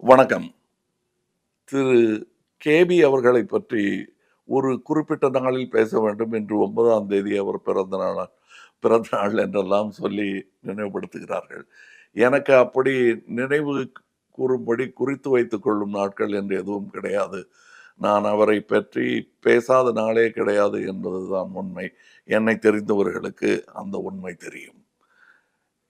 வணக்கம். திரு கேபி அவர்களை பற்றி ஒரு குறிப்பிட்ட நாளில் பேச வேண்டும் என்று 9ஆம் தேதி அவர் பிறந்த நாள் என்றெல்லாம் சொல்லி நினைவுபடுத்துகிறார்கள். எனக்கு அப்படி நினைவு கூறும்படி குறித்து வைத்துக் கொள்ளும் நாட்கள் என்று எதுவும் கிடையாது. நான் அவரை பற்றி பேசாத நாளே கிடையாது என்பதுதான் உண்மை. என்னை தெரிந்தவர்களுக்கு அந்த உண்மை தெரியும்.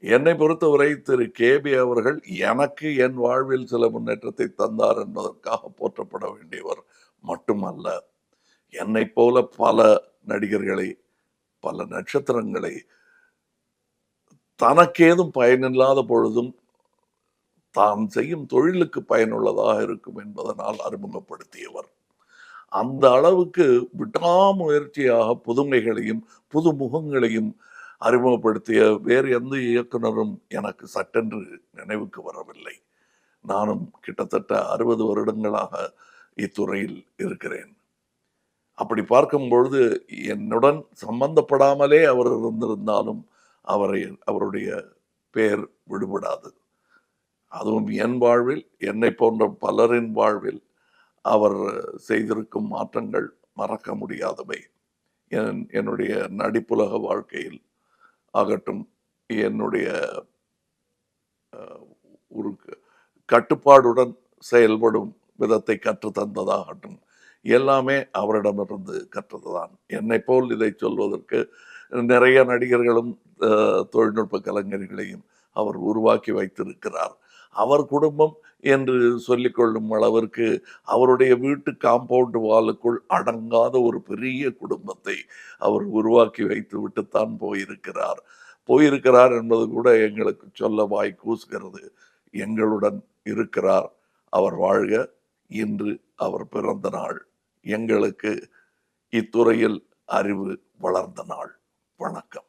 என்னை பொறுத்தவரை திரு கேபி அவர்கள் எனக்கு என் வாழ்வில் சில முன்னேற்றத்தை தந்தார் என்பதற்காக போற்றப்பட வேண்டியவர் மட்டுமல்ல. என்னைப் போல பல நடிகர்களை, பல நட்சத்திரங்களை தனக்கேதும் பயனில்லாத பொழுதும் தாம் செய்யும் தொழிலுக்கு பயனுள்ளதாக இருக்கும் என்பதனால் அறிமுகப்படுத்தியவர். அந்த அளவுக்கு விடாமுயற்சியாக புதுமைகளையும் புது முகங்களையும் அறிமுகப்படுத்திய வேறு எந்த இயக்குனரும் எனக்கு சட்டென்று நினைவுக்கு வரவில்லை. நானும் கிட்டத்தட்ட 60 வருடங்களாக இத்துறையில் இருக்கிறேன். அப்படி பார்க்கும் பொழுது என்னுடன் சம்பந்தப்படாமலே அவர் இருந்திருந்தாலும் அவருடைய பெயர் விடுபடாது. அதுவும் என் வாழ்வில், என்னை போன்ற பலரின் வாழ்வில் அவர் செய்திருக்கும் மாற்றங்கள் மறக்க முடியாதவை. என்னுடைய நடிப்புலக வாழ்க்கையில் ஆகட்டும், என்னுடைய ஒரு கட்டுப்பாடுடன் செயல்படும் விதத்தை கற்றுத்தந்ததாகட்டும், எல்லாமே அவரிடமிருந்து கற்றதுதான். என்னை போல் இதை சொல்வதற்கு நிறைய நடிகர்களும் தொழில்நுட்ப கலைஞர்களையும் அவர் உருவாக்கி வைத்திருக்கிறார். அவர் குடும்பம் என்று சொல்லிக்கொள்ளும் அளவிற்கு அவருடைய வீட்டு காம்பவுண்ட் வாலுக்குள் அடங்காத ஒரு பெரிய குடும்பத்தை அவர் உருவாக்கி வைத்து விட்டுத்தான் போயிருக்கிறார் என்பது கூட எங்களுக்கு சொல்ல வாய் கூசுகிறது. எங்களுடன் இருக்கிறார். அவர் வாழ்க. இன்று அவர் பிறந்த நாள். எங்களுக்கு இத்துறையில் அறிவு வளர்ந்த நாள். வணக்கம்.